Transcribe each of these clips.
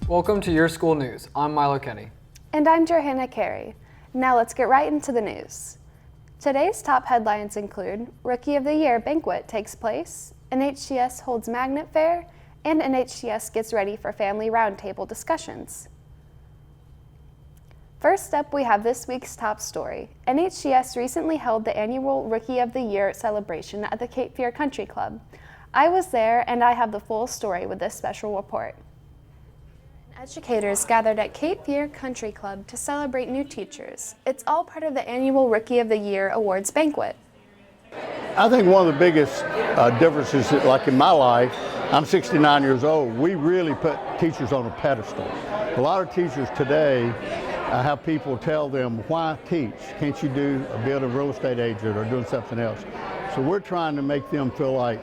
Welcome to Your School News. I'm Milo Kenny. And I'm Johanna Carey. Now let's get right into the news. Today's top headlines include Rookie of the Year banquet takes place, NHCS holds magnet fair, and NHCS gets ready for family roundtable discussions. First up, we have this week's top story. NHCS recently held the annual Rookie of the Year celebration at the Cape Fear Country Club. I was there and I have the full story with this special report. Educators gathered at Cape Fear Country Club to celebrate new teachers. It's all part of the annual Rookie of the Year awards banquet. I think one of the biggest differences, like in my life, I'm 69 years old, we really put teachers on a pedestal. A lot of teachers today have people tell them, why teach? Can't you be a real estate agent or doing something else? So we're trying to make them feel like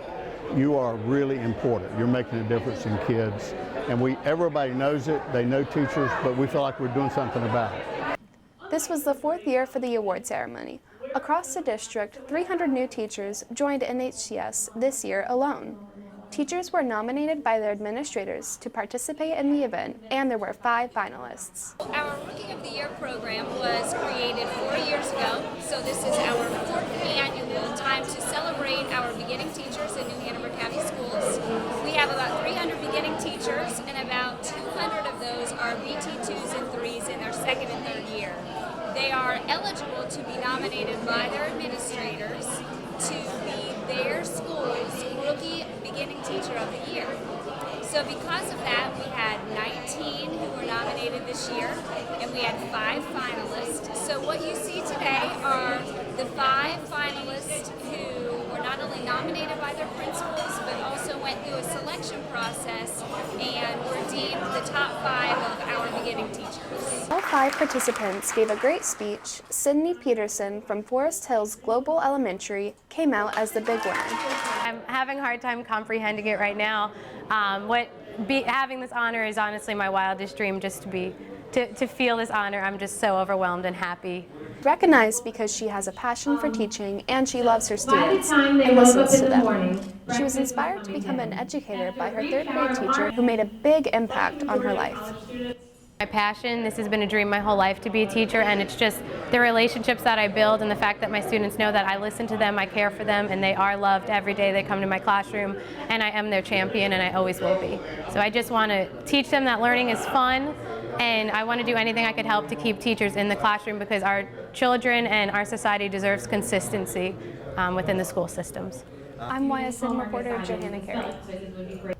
you are really important. You're making a difference in kids. And everybody knows it, they know teachers, but we feel like we're doing something about it. This was the fourth year for the award ceremony. Across the district, 300 new teachers joined NHCS this year alone. Teachers were nominated by their administrators to participate in the event, and there were 5 finalists. Our Rookie of the Year program was created 4 years ago, so this is our 4th annual time to celebrate our beginning teachers in New Hanover County Schools. We have about 300 beginning teachers, and about 200 of those are BT2s and 3s in their 2nd and 3rd year. They are eligible to be nominated by their administrators to be their school's Rookie Beginning Teacher of the Year. So because of that, we had 19 who were nominated this year, and we had 5 finalists. So what you see today are the 5 finalists who were not only nominated by their principals, but also went through a selection process and were deemed the top 5 of our beginning teachers. All 5 participants gave a great speech. Sydney Peterson from Forest Hills Global Elementary came out as the big winner. I'm having a hard time comprehending it right now. Having this honor is honestly my wildest dream, just to feel this honor. I'm just so overwhelmed and happy. Recognized because she has a passion for teaching and she loves her students and listens to them. She was inspired to become an educator by her 3rd grade teacher who made a big impact on her life. My passion, this has been a dream my whole life to be a teacher, and it's just the relationships that I build and the fact that my students know that I listen to them, I care for them, and they are loved every day they come to my classroom, and I am their champion and I always will be. So I just want to teach them that learning is fun, and I want to do anything I could help to keep teachers in the classroom because our children and our society deserves consistency within the school systems. I'm YSN reporter Johanna Carey.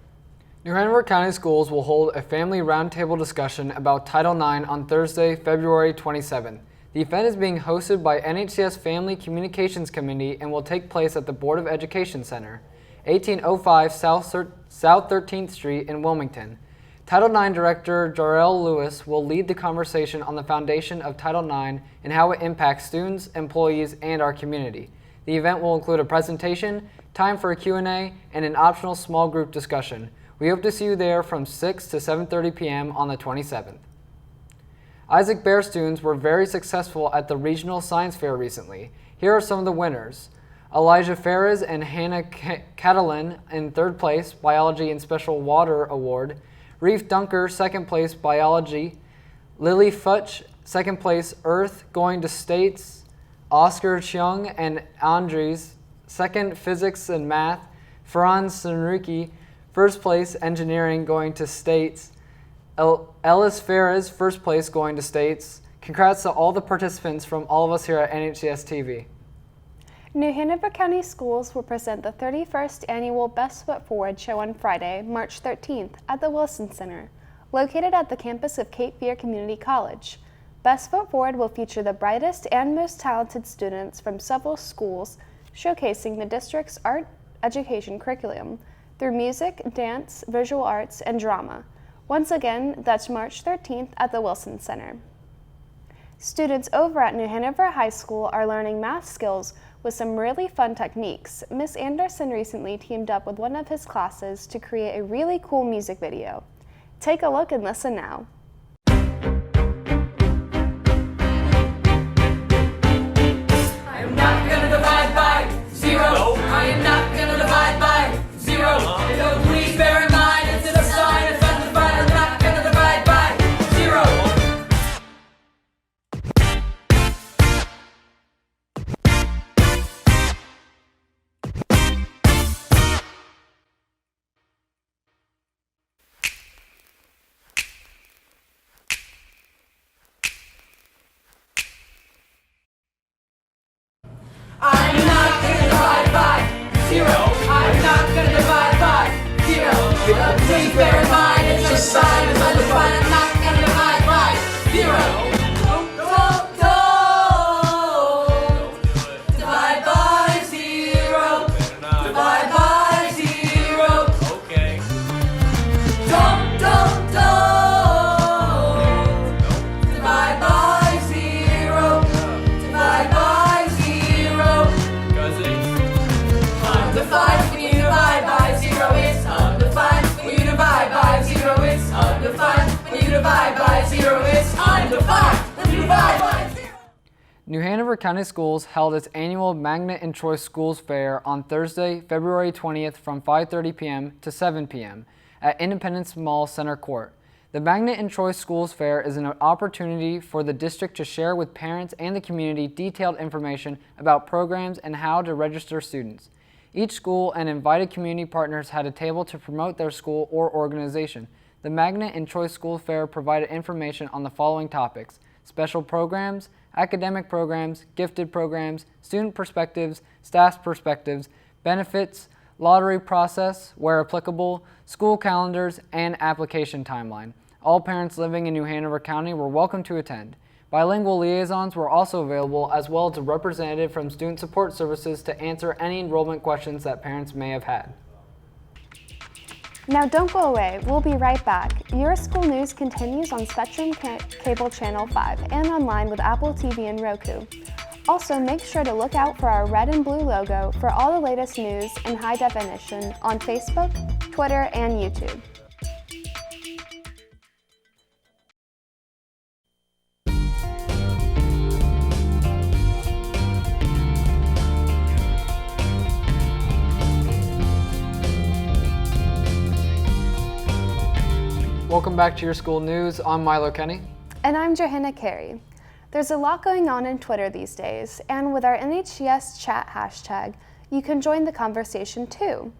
New Hanover County Schools will hold a family roundtable discussion about Title IX on Thursday, February 27th. The event is being hosted by NHCS Family Communications Committee and will take place at the Board of Education Center, 1805 South 13th Street in Wilmington. Title IX Director Jarrell Lewis will lead the conversation on the foundation of Title IX and how it impacts students, employees, and our community. The event will include a presentation, time for a Q&A, and an optional small group discussion. We hope to see you there from 6 to 7:30 p.m. on the 27th. Isaac Bear students were very successful at the Regional Science Fair recently. Here are some of the winners. Elijah Ferris and Hannah Catalin in 3rd place, Biology and Special Water Award. Reef Dunker, 2nd place, Biology. Lily Futch, 2nd place, Earth, going to States. Oscar Chung and Andres, 2nd, Physics and Math. Franz Senriki, 1st place, Engineering, going to States. Ellis Ferris, 1st place, going to States. Congrats to all the participants from all of us here at NHCS TV. New Hanover County Schools will present the 31st Annual Best Foot Forward Show on Friday, March 13th at the Wilson Center, located at the campus of Cape Fear Community College. Best Foot Forward will feature the brightest and most talented students from several schools, showcasing the district's art education curriculum through music, dance, visual arts, and drama. Once again, that's March 13th at the Wilson Center. Students over at New Hanover High School are learning math skills with some really fun techniques. Miss Anderson recently teamed up with one of his classes to create a really cool music video. Take a look and listen now. I am not gonna divide by 0. No. I am not gonna divide by 0. So please bear in mind, it's a sign, it's undivided. I'm not gonna divide bear in mind it's just a sign, it's undefined. I'm not gonna divide by 0. Don't divide by 0. Divide by 0. Okay. Don't divide by 0. Divide by 0. Cause it's Undefined when you divide by 0. It's undefined when you divide by 0. It's undefined when you divide by 0. It's undefined when you divide by 0. New Hanover County Schools held its annual Magnet and Choice Schools Fair on Thursday, February 20th from 5:30 p.m. to 7 p.m. at Independence Mall Center Court. The Magnet and Choice Schools Fair is an opportunity for the district to share with parents and the community detailed information about programs and how to register students. Each school and invited community partners had a table to promote their school or organization. The Magnet and Choice School Fair provided information on the following topics: special programs, academic programs, gifted programs, student perspectives, staff perspectives, benefits, lottery process, where applicable, school calendars, and application timeline. All parents living in New Hanover County were welcome to attend. Bilingual liaisons were also available, as well as a representative from Student Support Services to answer any enrollment questions that parents may have had. Now don't go away, we'll be right back. Your school news continues on Spectrum Cable Channel 5 and online with Apple TV and Roku. Also, make sure to look out for our red and blue logo for all the latest news in high definition on Facebook, Twitter, and YouTube. Welcome back to your school news. I'm Milo Kenny. And I'm Johanna Carey. There's a lot going on in Twitter these days, and with our NHCS chat hashtag, you can join the conversation too.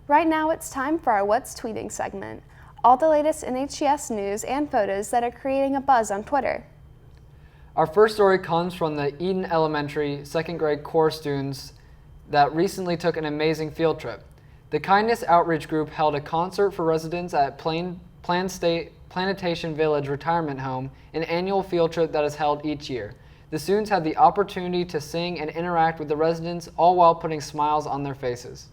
Right now it's time for our What's Tweeting segment, all the latest NHCS news and photos that are creating a buzz on Twitter. Our first story comes from the Eden Elementary second grade core students that recently took an amazing field trip. The Kindness Outreach Group held a concert for residents at Plantation Village Retirement Home, an annual field trip that is held each year. The students had the opportunity to sing and interact with the residents, all while putting smiles on their faces.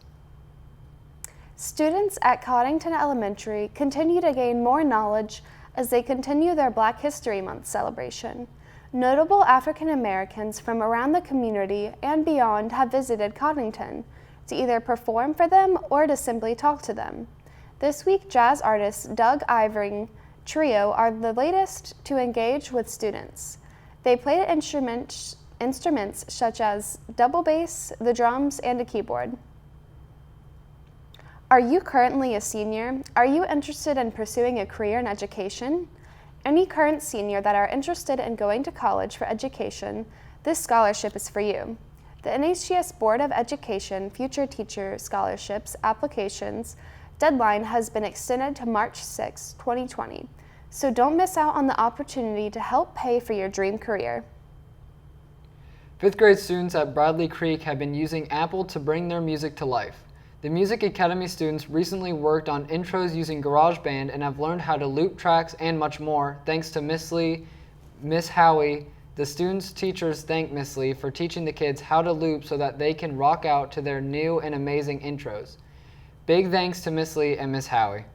Students at Coddington Elementary continue to gain more knowledge as they continue their Black History Month celebration. Notable African Americans from around the community and beyond have visited Coddington to either perform for them or to simply talk to them. This week, jazz artist Doug Ivering Trio are the latest to engage with students. They played instruments such as double bass, the drums, and a keyboard. Are you currently a senior? Are you interested in pursuing a career in education? Any current senior that are interested in going to college for education, this scholarship is for you. The NHCS Board of Education Future Teacher Scholarships applications deadline has been extended to March 6, 2020, so don't miss out on the opportunity to help pay for your dream career. Fifth grade students at Bradley Creek have been using Apple to bring their music to life. The Music Academy students recently worked on intros using GarageBand and have learned how to loop tracks and much more, thanks to Miss Lee, Miss Howie. The students' teachers thank Miss Lee for teaching the kids how to loop so that they can rock out to their new and amazing intros. Big thanks to Miss Lee and Miss Howie.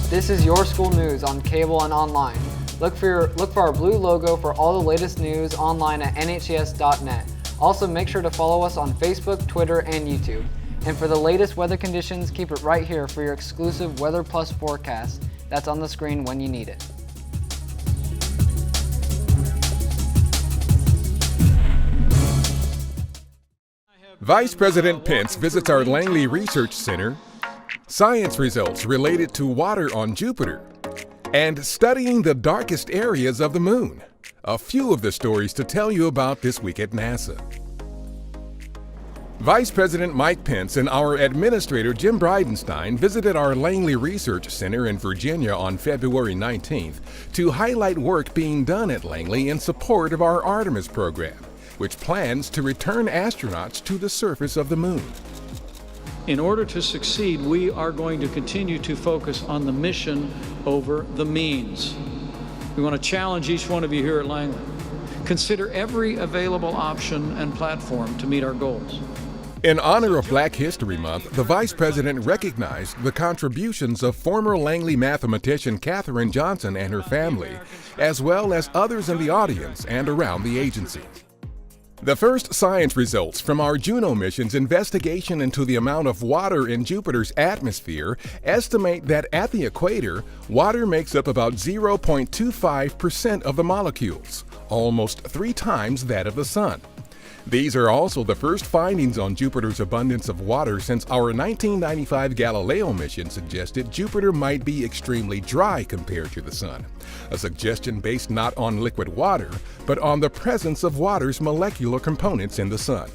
This is your school news on cable and online. Look for our blue logo for all the latest news online at nhcs.net. Also, make sure to follow us on Facebook, Twitter, and YouTube. And for the latest weather conditions, keep it right here for your exclusive Weather Plus forecast that's on the screen when you need it. Vice President Pence visits our Langley Research Center, science results related to water on Jupiter, and studying the darkest areas of the moon. A few of the stories to tell you about this week at NASA. Vice President Mike Pence and our Administrator Jim Bridenstine visited our Langley Research Center in Virginia on February 19th to highlight work being done at Langley in support of our Artemis program, which plans to return astronauts to the surface of the moon. In order to succeed, we are going to continue to focus on the mission over the means. We want to challenge each one of you here at Langley. Consider every available option and platform to meet our goals. In honor of Black History Month, the Vice President recognized the contributions of former Langley mathematician Katherine Johnson and her family, as well as others in the audience and around the agency. The first science results from our Juno mission's investigation into the amount of water in Jupiter's atmosphere estimate that at the equator, water makes up about 0.25% of the molecules, almost 3 times that of the Sun. These are also the first findings on Jupiter's abundance of water since our 1995 Galileo mission suggested Jupiter might be extremely dry compared to the Sun, a suggestion based not on liquid water, but on the presence of water's molecular components in the Sun.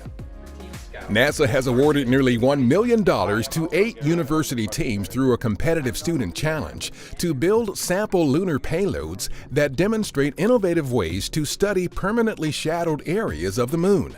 NASA has awarded nearly $1 million to 8 university teams through a competitive student challenge to build sample lunar payloads that demonstrate innovative ways to study permanently shadowed areas of the Moon.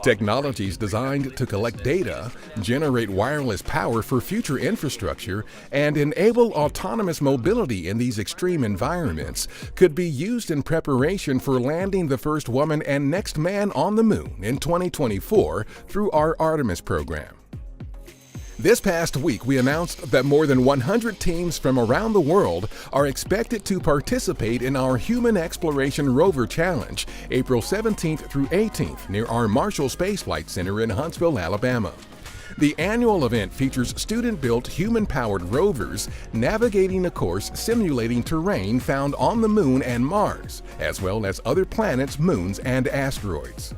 Technologies designed to collect data, generate wireless power for future infrastructure, and enable autonomous mobility in these extreme environments could be used in preparation for landing the first woman and next man on the Moon in 2024 through our Artemis program. This past week, we announced that more than 100 teams from around the world are expected to participate in our Human Exploration Rover Challenge, April 17th through 18th, near our Marshall Space Flight Center in Huntsville, Alabama. The annual event features student-built human-powered rovers navigating a course simulating terrain found on the Moon and Mars, as well as other planets, moons, and asteroids.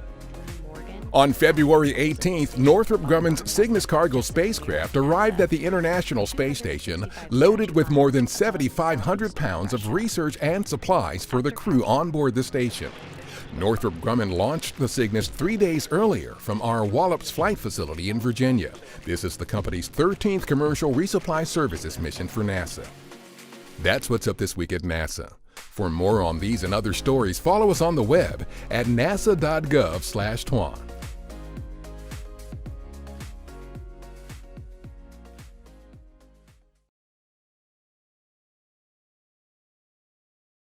On February 18th, Northrop Grumman's Cygnus cargo spacecraft arrived at the International Space Station loaded with more than 7,500 pounds of research and supplies for the crew on board the station. Northrop Grumman launched the Cygnus 3 days earlier from our Wallops Flight Facility in Virginia. This is the company's 13th commercial resupply services mission for NASA. That's what's up this week at NASA. For more on these and other stories, follow us on the web at nasa.gov/twan.